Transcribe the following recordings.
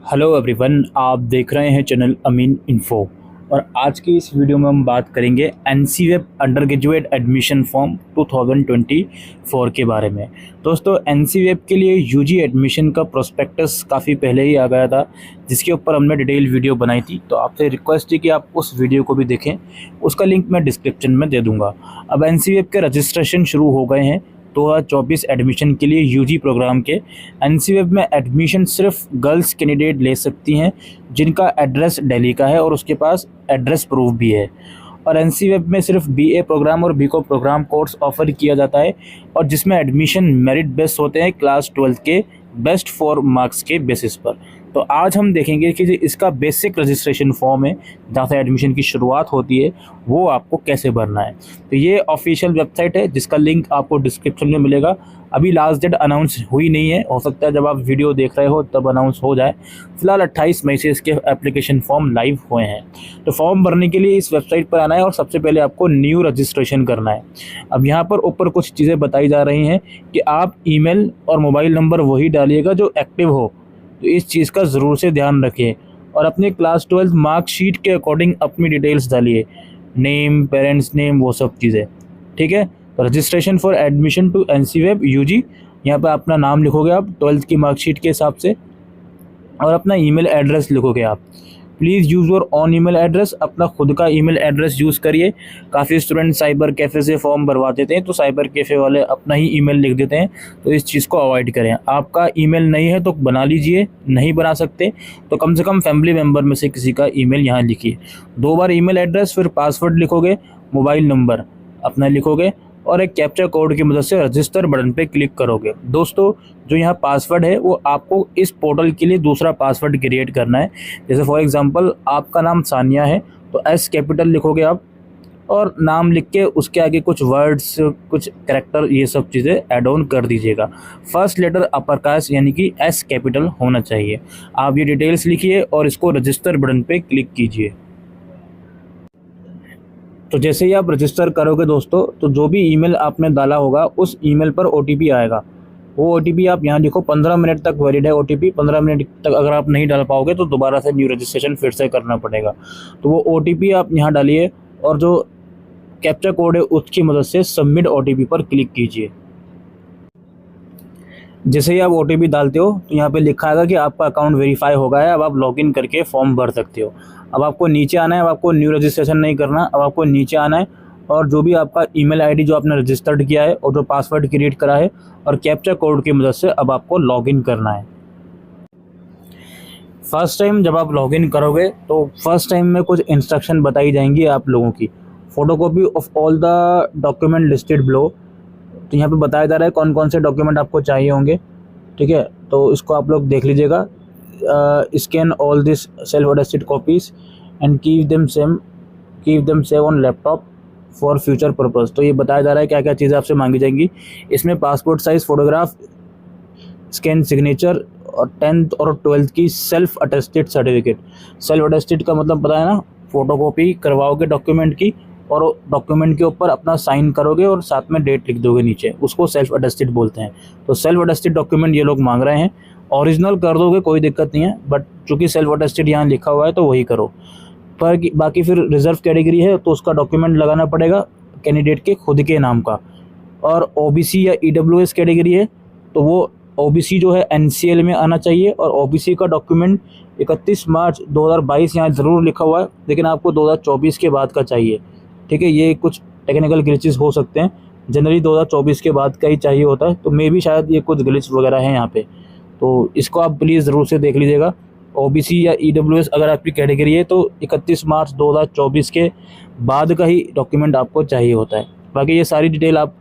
Hello everyone, आप देख रहे हैं चैनल अमीन इन्फो। और आज की इस वीडियो में हम बात करेंगे NCWEB under graduate admission form 2024 के बारे में। दोस्तों, एनसीवेब के लिए यूजी एडमिशन का प्रोस्पेक्टस काफ़ी पहले ही आ गया था, जिसके ऊपर हमने डिटेल वीडियो बनाई थी। तो आपसे रिक्वेस्ट है कि आप उस वीडियो को भी देखें, उसका लिंक मैं डिस्क्रिप्शन में दे दूँगा। अब एनसीवेब के रजिस्ट्रेशन शुरू हो गए हैं 2024 एडमिशन के लिए यूजी प्रोग्राम के। एनसीवेब में एडमिशन सिर्फ गर्ल्स कैंडिडेट ले सकती हैं जिनका एड्रेस दिल्ली का है और उसके पास एड्रेस प्रूफ भी है। और एनसीवेब में सिर्फ बीए प्रोग्राम और बीकॉम प्रोग्राम कोर्स ऑफर किया जाता है, और जिसमें एडमिशन मेरिट बेस्ड होते हैं क्लास 12 के बेस्ट 4 मार्क्स के बेसिस पर। तो आज हम देखेंगे कि जो इसका बेसिक रजिस्ट्रेशन फॉर्म है, जहाँ से एडमिशन की शुरुआत होती है, वो आपको कैसे भरना है। तो ये ऑफिशियल वेबसाइट है जिसका लिंक आपको डिस्क्रिप्शन में मिलेगा। अभी लास्ट डेट अनाउंस हुई नहीं है, हो सकता है जब आप वीडियो देख रहे हो तब अनाउंस हो जाए। फिलहाल 28 मई से इसके एप्लीकेशन फॉर्म लाइव हुए हैं। तो फॉर्म भरने के लिए इस वेबसाइट पर आना है और सबसे पहले आपको न्यू रजिस्ट्रेशन करना है। अब यहाँ पर ऊपर कुछ चीज़ें बताई जा रही हैं कि आप ईमेल और मोबाइल नंबर वही डालिएगा जो एक्टिव हो। तो इस चीज़ का ज़रूर से ध्यान रखिए और अपने क्लास 12 मार्कशीट के अकॉर्डिंग अपनी डिटेल्स डालिए, नेम, पेरेंट्स नेम, वो सब चीज़ें। ठीक है। तो registration for admission to NCWEB UG, यहाँ पे अपना नाम लिखोगे आप 12th की मार्कशीट के हिसाब से, और अपना ईमेल एड्रेस लिखोगे आप। Please use your on email address, अपना खुद का ईमेल एड्रेस यूज़ करिए। काफ़ी स्टूडेंट साइबर कैफ़े से फॉर्म भरवा देते हैं, तो साइबर कैफ़े वाले अपना ही ईमेल लिख देते हैं, तो इस चीज़ को अवॉइड करें। आपका ईमेल नहीं है तो बना लीजिए, नहीं बना सकते तो कम से कम फैमिली मेम्बर में से किसी का ईमेल यहाँ लिखिए। 2 बार ईमेल एड्रेस, फिर पासवर्ड लिखोगे, मोबाइल नंबर अपना लिखोगे और एक कैप्चा कोड की मदद से रजिस्टर बटन पे क्लिक करोगे। दोस्तों, जो यहाँ पासवर्ड है वो आपको इस पोर्टल के लिए दूसरा पासवर्ड क्रिएट करना है। जैसे फॉर एग्जांपल आपका नाम सानिया है तो एस कैपिटल लिखोगे आप, और नाम लिख के उसके आगे कुछ वर्ड्स, कुछ कैरेक्टर, ये सब चीज़ें ऐड ऑन कर दीजिएगा। फर्स्ट लेटर अपर कास्ट यानी कि एस कैपिटल होना चाहिए। आप ये डिटेल्स लिखिए और इसको रजिस्टर बटन पे क्लिक कीजिए। तो जैसे ही आप रजिस्टर करोगे दोस्तों, तो जो भी ईमेल आपने डाला होगा उस ईमेल पर ओटीपी आएगा। वो ओटीपी आप यहाँ लिखो, 15 मिनट तक वैलिड है ओटीपी। 15 मिनट तक अगर आप नहीं डाल पाओगे तो दोबारा से न्यू रजिस्ट्रेशन फिर से करना पड़ेगा। तो वो ओटीपी आप यहाँ डालिए और जो कैप्चा कोड है उसकी मदद से सबमिट ओटीपी पर क्लिक कीजिए। जैसे ही आप ओटीपी डालते हो तो यहाँ पे लिखा आएगा कि आपका अकाउंट वेरीफाई हो गया है, अब आप लॉगिन करके फॉर्म भर सकते हो। अब आपको नीचे आना है, अब आपको न्यू रजिस्ट्रेशन नहीं करना, अब आपको नीचे आना है और जो भी आपका ईमेल आईडी जो आपने रजिस्टर्ड किया है और जो पासवर्ड क्रिएट करा है और कैप्चा कोड की मदद से अब आपको लॉगिन करना है। फर्स्ट टाइम जब आप लॉगिन करोगे तो फर्स्ट टाइम में कुछ इंस्ट्रक्शन बताई जाएंगी आप लोगों की। Photocopy of all the document listed below, तो यहाँ पे बताया जा रहा है कौन कौन से डॉक्यूमेंट आपको चाहिए होंगे। ठीक है, तो इसको आप लोग देख लीजिएगा। Scan all this self attested copies and keep them save on laptop for future purpose. तो ये बताया जा रहा है क्या क्या चीज़ें आपसे मांगी जाएंगी। इसमें passport size photograph, scan signature और 10th और 12th की self attested certificate. Self attested का मतलब पता है ना, फोटोकॉपी करवाओगे डॉक्यूमेंट की और डॉक्यूमेंट के ऊपर अपना साइन करोगे और साथ में डेट लिख दोगे नीचे, उसको सेल्फ अटेस्टेड बोलते हैं। तो सेल्फ अटेस्टेड डॉक्यूमेंट ये लोग मांग रहे हैं। ओरिजिनल कर दोगे कोई दिक्कत नहीं है, बट चूँकि सेल्फ अटेस्टेड यहाँ लिखा हुआ है तो वही करो। पर बाकी फिर रिजर्व कैटेगरी है तो उसका डॉक्यूमेंट लगाना पड़ेगा कैंडिडेट के खुद के नाम का। और ओबीसी या ईडब्ल्यूएस कैटेगरी है तो वो ओबीसी जो है एनसीएल में आना चाहिए, और ओबीसी का डॉक्यूमेंट 31 मार्च 2022 यहाँ ज़रूर लिखा हुआ है, लेकिन आपको 2024 के बाद का चाहिए। ठीक है, ये कुछ टेक्निकल ग्लिचेस हो सकते हैं, जनवरी 2024 के बाद का ही चाहिए होता है, तो मे भी शायद ये कुछ ग्लिच वगैरह हैं यहाँ पे। तो इसको आप प्लीज़ ज़रूर से देख लीजिएगा। ओबीसी या ईडब्ल्यूएस अगर आपकी कैटेगरी है तो 31 मार्च 2024 के बाद का ही डॉक्यूमेंट आपको चाहिए होता है। बाकी ये सारी डिटेल आप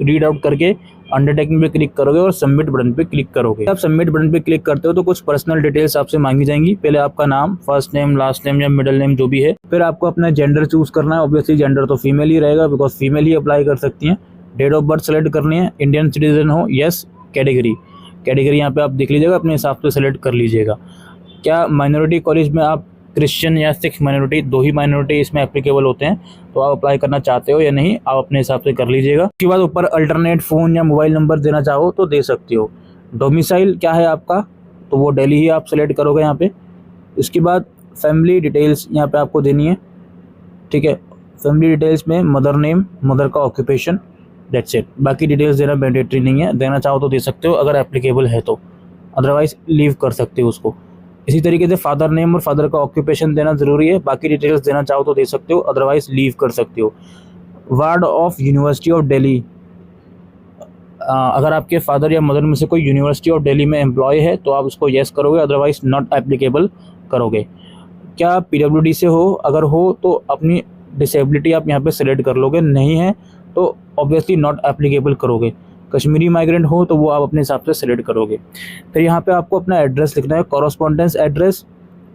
रीड आउट करके अंडरटेकिंग पे क्लिक करोगे और सबमिट बटन पे क्लिक करोगे। आप सबमिट बटन पे क्लिक करते हो तो कुछ पर्सनल डिटेल्स आपसे मांगी जाएंगी। पहले आपका नाम, फर्स्ट नेम, लास्ट नेम या मिडिल नेम जो भी है। फिर आपको अपना जेंडर चूज करना है। ऑब्वियसली जेंडर तो फीमेल ही रहेगा, बिकॉज फीमेल ही अप्लाई कर सकती हैं। डेट ऑफ बर्थ सेलेक्ट करनी है, इंडियन सिटीजन हो, यस। कैटेगरी यहाँ पे आप देख लीजिएगा, अपने हिसाब से सेलेक्ट कर लीजिएगा। क्या माइनॉरिटी कॉलेज में आप क्रिश्चियन या सिख माइनॉरिटी, 2 ही माइनॉरिटी इसमें एप्लीकेबल होते हैं, तो आप अप्लाई करना चाहते हो या नहीं, आप अपने हिसाब से कर लीजिएगा। उसके बाद ऊपर अल्टरनेट फ़ोन या मोबाइल नंबर देना चाहो तो दे सकते हो। डोमिसाइल क्या है आपका, तो वो दिल्ली ही आप सेलेक्ट करोगे यहाँ पे। इसके बाद फैमिली डिटेल्स यहाँ पे आपको देनी है, ठीक है। फैमिली डिटेल्स में मदर नेम, मदर का ऑक्यूपेशन, दैट्स इट। बाकी डिटेल्स देना मैंडेटरी नहीं है, देना चाहो तो दे सकते हो अगर एप्लीकेबल है तो, अदरवाइज लीव कर सकते हो उसको। इसी तरीके से फादर नेम और फादर का ऑक्यूपेशन देना ज़रूरी है, बाकी डिटेल्स देना चाहो तो दे सकते हो, अदरवाइज लीव कर सकते हो। Ward of university of Delhi, अगर आपके फादर या मदर में से कोई यूनिवर्सिटी ऑफ दिल्ली में एम्प्लॉय है तो आप उसको येस करोगे, अदरवाइज नॉट एप्लीकेबल करोगे। क्या पीडब्ल्यूडी से हो, अगर हो तो अपनी डिसेबिलिटी आप यहाँ पे सेलेक्ट कर लोगे, नहीं है तो ऑब्वियसली नॉट एप्लीकेबल करोगे। कश्मीरी माइग्रेंट हो तो वो आप अपने हिसाब से सेलेक्ट करोगे। फिर यहाँ पे आपको अपना एड्रेस लिखना है, कॉरस्पॉन्डेंस एड्रेस,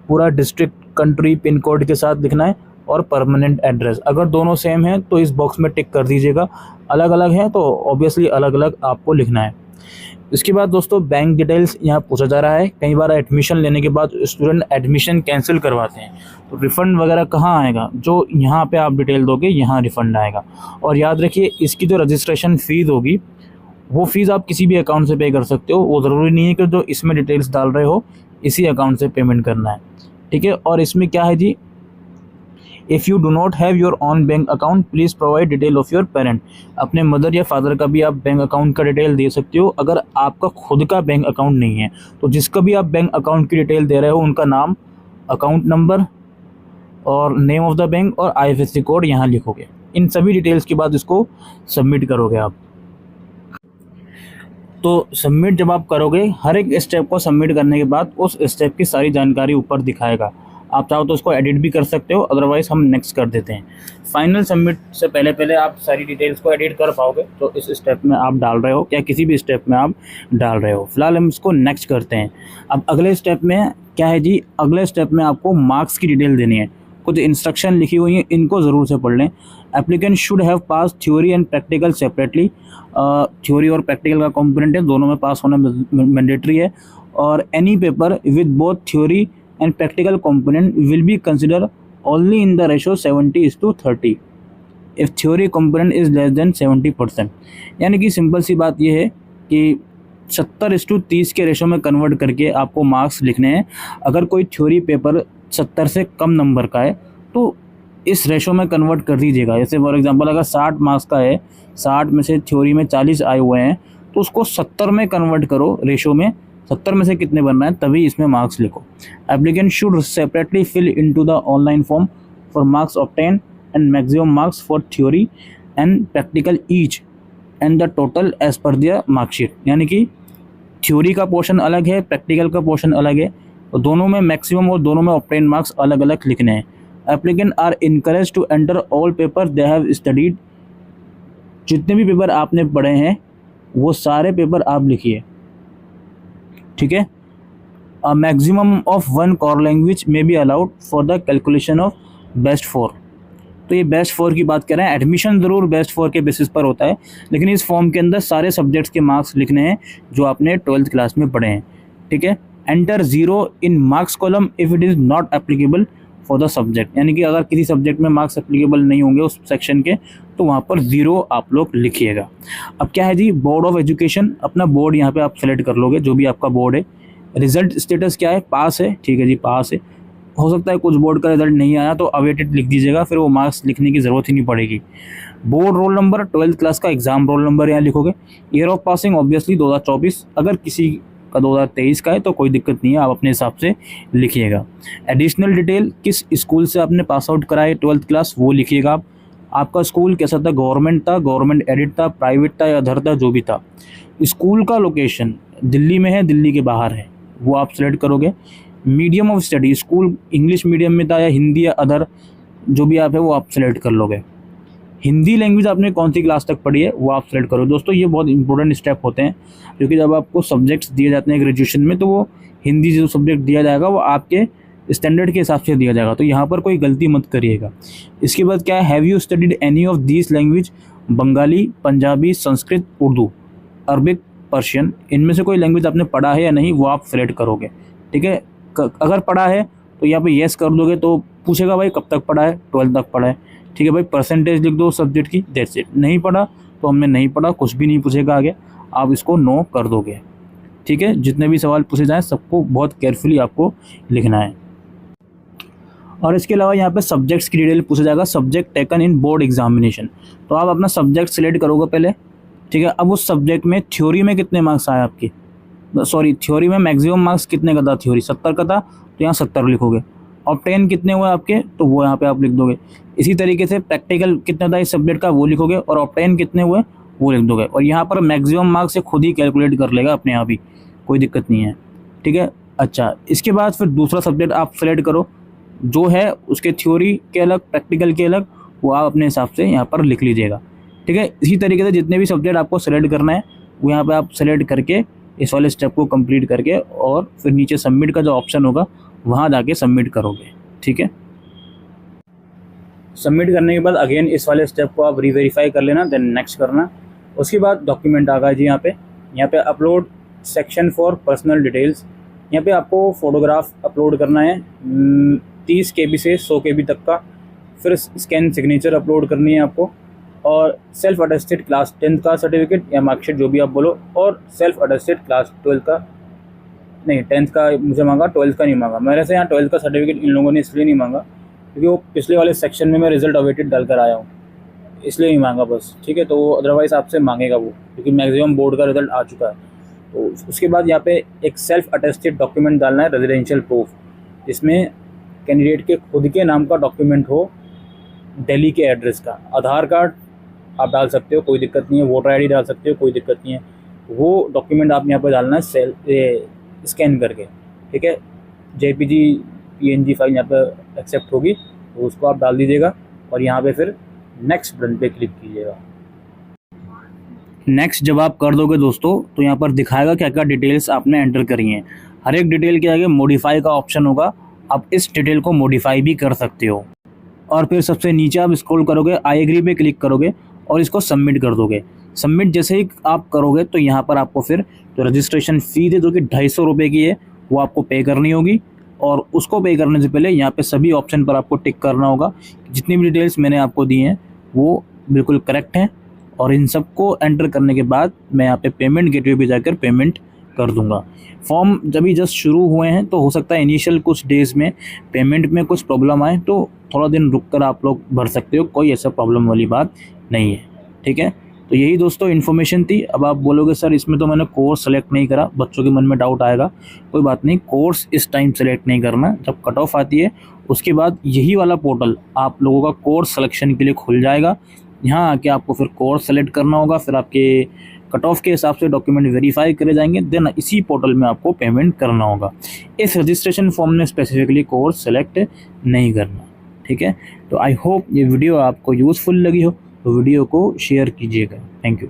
पूरा डिस्ट्रिक्ट, कंट्री, पिन कोड के साथ लिखना है, और परमानेंट एड्रेस। अगर दोनों सेम हैं तो इस बॉक्स में टिक कर दीजिएगा, अलग अलग हैं तो ऑब्वियसली अलग अलग आपको लिखना है। इसके बाद दोस्तों बैंक डिटेल्स यहाँ पूछा जा रहा है। कई बार एडमिशन लेने के बाद स्टूडेंट एडमिशन कैंसिल करवाते हैं, तो रिफ़ंड वगैरह कहाँ आएगा, जो यहाँ पे आप डिटेल दोगे यहाँ रिफ़ंड आएगा। और याद रखिए इसकी जो रजिस्ट्रेशन फ़ीस होगी वो फ़ीस आप किसी भी अकाउंट से पे कर सकते हो, वो ज़रूरी नहीं है कि जो इसमें डिटेल्स डाल रहे हो इसी अकाउंट से पेमेंट करना है, ठीक है। और इसमें क्या है जी, if you do not have your own bank account please provide detail of your parent. अपने मदर या फादर का भी आप बैंक अकाउंट का डिटेल दे सकते हो। अगर आपका खुद का बैंक अकाउंट नहीं है तो जिसका भी आप बैंक अकाउंट की डिटेल दे रहे हो उनका नाम, अकाउंट नंबर और नेम ऑफ़ द बैंक और IFSC कोड यहाँ लिखोगे। इन सभी डिटेल्स के बाद इसको सबमिट करोगे आप। तो सबमिट जब आप करोगे, हर एक स्टेप को सबमिट करने के बाद उस स्टेप की सारी जानकारी ऊपर दिखाएगा। आप चाहो तो उसको एडिट भी कर सकते हो, अदरवाइज़ हम नेक्स्ट कर देते हैं। फाइनल सबमिट से पहले आप सारी डिटेल्स को एडिट कर पाओगे, तो इस स्टेप में आप डाल रहे हो या किसी भी स्टेप में आप डाल रहे हो। फिलहाल हम इसको नेक्स्ट करते हैं। अब अगले स्टेप में क्या है जी, अगले स्टेप में आपको मार्क्स की डिटेल देनी है। कुछ इंस्ट्रक्शन लिखी हुई हैं, इनको ज़रूर से पढ़ लें। Applicant should have pass theory and practical separately. Theory और प्रैक्टिकल का कंपोनेंट है, दोनों में पास होना मैंडेटरी है। और any paper with both theory and practical component will be consider only in the ratio 70:30 if theory component is less than 70%। यानी कि सिंपल सी बात यह है कि 70:30 के रेशो में कन्वर्ट करके आपको मार्क्स लिखने हैं। अगर कोई थ्योरी पेपर 70 से कम नंबर का है तो इस रेशो में कन्वर्ट कर दीजिएगा। जैसे फॉर एग्जांपल अगर 60 मार्क्स का है, 60 में से थ्योरी में 40 आए हुए हैं, तो उसको 70 में कन्वर्ट करो रेशो में, 70 में से कितने बनना है तभी इसमें मार्क्स लिखो। Applicant should separately fill into the online form for marks obtain and maximum marks for theory and practical each and the total as per their marksheet. यानी कि थ्योरी का पोर्शन अलग है, प्रैक्टिकल का पोर्शन अलग है, तो दोनों में मैक्सिमम और दोनों में ऑब्टेन मार्क्स अलग अलग लिखने हैं। Applicant are encourage to enter all paper they have studied. जितने भी पेपर आपने पढ़े हैं वो सारे पेपर आप लिखिए, ठीक है। A maximum of 1 core language में be allowed for the calculation of best 4। तो ये बेस्ट 4 की बात कर रहे हैं। एडमिशन ज़रूर बेस्ट 4 के बेसिस पर होता है, लेकिन इस फॉर्म के अंदर सारे सब्जेक्ट्स के मार्क्स लिखने हैं जो आपने 12th क्लास में पढ़े हैं, ठीक है। Enter 0 in marks column if it is not applicable for the subject. यानी कि अगर किसी सब्जेक्ट में मार्क्स एप्लीकेबल नहीं होंगे उस सेक्शन के, तो वहाँ पर 0 आप लोग लिखिएगा। अब क्या है जी, बोर्ड ऑफ एजुकेशन, अपना बोर्ड यहाँ पे आप सेलेक्ट कर लोगे, जो भी आपका बोर्ड है। रिजल्ट स्टेटस क्या है, पास है, ठीक है जी, पास है। हो सकता है कुछ बोर्ड का रिजल्ट नहीं आया तो अवेटेड लिख दीजिएगा, फिर वो मार्क्स लिखने की ज़रूरत ही नहीं पड़ेगी। Board roll number, 12th class का एग्ज़ाम रोल नंबर यहाँ लिखोगे। ईयर ऑफ पासिंग ऑब्वियसली 2024, अगर किसी का 2023 का है तो कोई दिक्कत नहीं है, आप अपने हिसाब से लिखिएगा। एडिशनल डिटेल, किस स्कूल से आपने पास आउट करा है 12th क्लास वो लिखिएगा आप। आपका स्कूल कैसा था, गवर्नमेंट था, गवर्नमेंट एडिड था, प्राइवेट था या अदर था, जो भी था। स्कूल का लोकेशन दिल्ली में है, दिल्ली के बाहर है, वो आप सेलेक्ट करोगे। Medium of study, school English medium में था या हिंदी या अदर, जो भी आप है वो आप सेलेक्ट कर लोगे। हिंदी लैंग्वेज आपने कौन सी क्लास तक पढ़ी है वो आप सेलेक्ट करो। दोस्तों ये बहुत इंपॉर्टेंट स्टेप होते हैं, क्योंकि जब आपको सब्जेक्ट्स दिए जाते हैं ग्रेजुएशन में, तो वो हिंदी जो सब्जेक्ट दिया जाएगा वो आपके स्टैंडर्ड के हिसाब से दिया जाएगा, तो यहाँ पर कोई गलती मत करिएगा। इसके बाद क्या है, have you studied any of these language, Bengali, Punjabi, Sanskrit, Urdu, Arabic, Persian, इनमें से कोई लैंग्वेज आपने पढ़ा है या नहीं वो आप सेलेक्ट करोगे, ठीक है। अगर पढ़ा है तो यहाँ पे येस कर दोगे, तो पूछेगा भाई कब तक पढ़ा है, 12th तक पढ़ा है, ठीक है भाई, परसेंटेज लिख दो सब्जेक्ट की, दैट्स इट। नहीं पढ़ा तो हमने नहीं पढ़ा, कुछ भी नहीं पूछेगा आगे, आप इसको नो कर दोगे, ठीक है, जितने भी सवाल पूछे जाएँ सबको बहुत केयरफुली आपको लिखना है। और इसके अलावा यहाँ पे सब्जेक्ट्स की डिटेल पूछा जाएगा, subject taken in board examination. तो आप अपना सब्जेक्ट सेलेक्ट करोगे पहले, ठीक है। अब उस सब्जेक्ट में थ्योरी में कितने मार्क्स आए आपके, सॉरी थ्योरी में मैक्सिमम मार्क्स कितने का था, थ्योरी 70 का था तो यहाँ 70 लिखोगे। ऑब्टेन कितने हुए आपके, तो वो यहाँ पे आप लिख दोगे। इसी तरीके से प्रैक्टिकल कितना था इस सब्जेक्ट का वो लिखोगे और ऑब्टेन कितने हुए वो लिख दोगे। और यहाँ पर मैक्सिमम मार्क्स से खुद ही कैलकुलेट कर लेगा अपने आप ही, कोई दिक्कत नहीं है, ठीक है। अच्छा, इसके बाद फिर दूसरा सब्जेक्ट आप सेलेक्ट करो, जो है उसके थ्योरी के अलग प्रैक्टिकल के अलग, वो आप अपने हिसाब से यहाँ पर लिख लीजिएगा, ठीक है। इसी तरीके से जितने भी सब्जेक्ट आपको सेलेक्ट करना है वो यहाँ पे आप सेलेक्ट करके इस वाले स्टेप को कंप्लीट करके और फिर नीचे सबमिट का जो ऑप्शन होगा वहाँ जाके सबमिट करोगे, ठीक है। सबमिट करने के बाद अगेन इस वाले स्टेप को आप रीवेरीफाई कर लेना, देन नेक्स्ट करना। उसके बाद डॉक्यूमेंट आ गया जी यहाँ पे upload section for personal details. यहाँ पे आपको फ़ोटोग्राफ अपलोड करना है 30 KB से 100 KB तक का। फिर स्कैन सिग्नेचर अपलोड करनी है आपको, और सेल्फ अटेस्टेड क्लास 10th का सर्टिफिकेट या मार्कशीट जो भी आप बोलो, और सेल्फ अटेस्टेड क्लास 12th का, नहीं 10th का मुझे मांगा, 12th का नहीं मांगा। मेरे से यहाँ 12th का सर्टिफिकेट इन लोगों ने इसलिए नहीं मांगा क्योंकि वो पिछले वाले सेक्शन में मैं रिजल्ट अवेटेड डालकर आया हूँ, इसलिए नहीं मांगा बस, ठीक है। तो वो अदरवाइज़ आपसे मांगेगा वो, क्योंकि मैक्सिमम बोर्ड का रिजल्ट आ चुका है। तो उसके बाद यहाँ पे एक सेल्फ अटेस्टेड डॉक्यूमेंट डालना है, रेजिडेंशियल प्रूफ, जिसमें कैंडिडेट के खुद के नाम का डॉक्यूमेंट हो, दिल्ली के एड्रेस का। आधार कार्ड आप डाल सकते हो, कोई दिक्कत नहीं है, वोटर ID डाल सकते हो, कोई दिक्कत नहीं है। वो डॉक्यूमेंट आप यहाँ पर डालना है स्कैन करके, ठीक है। JPG PNG फाइल यहाँ पर एक्सेप्ट होगी तो उसको आप डाल दीजिएगा और यहाँ पे फिर नेक्स्ट बटन पे क्लिक कीजिएगा। नेक्स्ट जब आप कर दोगे दोस्तों तो यहाँ पर दिखाएगा क्या क्या डिटेल्स आपने एंटर करी हैं। हर एक डिटेल के आगे मॉडिफाई का ऑप्शन होगा, आप इस डिटेल को मॉडिफाई भी कर सकते हो। और फिर सबसे नीचे आप स्क्रॉल करोगे, आई एग्री पे क्लिक करोगे और इसको सबमिट कर दोगे। सबमिट जैसे ही आप करोगे तो यहाँ पर आपको फिर जो रजिस्ट्रेशन फ़ीस है जो कि 250 रुपये की है वो आपको पे करनी होगी। और उसको पे करने से पहले यहाँ पे सभी ऑप्शन पर आपको टिक करना होगा। जितनी भी डिटेल्स मैंने आपको दी हैं वो बिल्कुल करेक्ट हैं, और इन सबको एंटर करने के बाद मैं यहाँ पे पेमेंट गेटवे पे जाकर पेमेंट कर दूंगा। फॉर्म जब ही जस्ट शुरू हुए हैं तो हो सकता है इनिशियल कुछ डेज़ में पेमेंट में कुछ प्रॉब्लम आए, तो थोड़ा दिन रुक कर आप लोग भर सकते हो, कोई ऐसा प्रॉब्लम वाली बात नहीं है, ठीक है। तो यही दोस्तों इन्फॉर्मेशन थी। अब आप बोलोगे सर इसमें तो मैंने कोर्स सेलेक्ट नहीं करा, बच्चों के मन में डाउट आएगा, कोई बात नहीं, कोर्स इस टाइम सेलेक्ट नहीं करना। जब कट ऑफ आती है उसके बाद यही वाला पोर्टल आप लोगों का कोर्स सिलेक्शन के लिए खुल जाएगा। यहाँ आके आपको फिर कोर्स सेलेक्ट करना होगा, फिर आपके कट ऑफ के हिसाब से डॉक्यूमेंट वेरीफाई करे जाएंगे, देन इसी पोर्टल में आपको पेमेंट करना होगा। इस रजिस्ट्रेशन फॉर्म में स्पेसिफिकली कोर्स सेलेक्ट नहीं करना, ठीक है। तो आई होप ये वीडियो आपको यूज़फुल लगी हो, तो वीडियो को शेयर कीजिएगा। Thank you.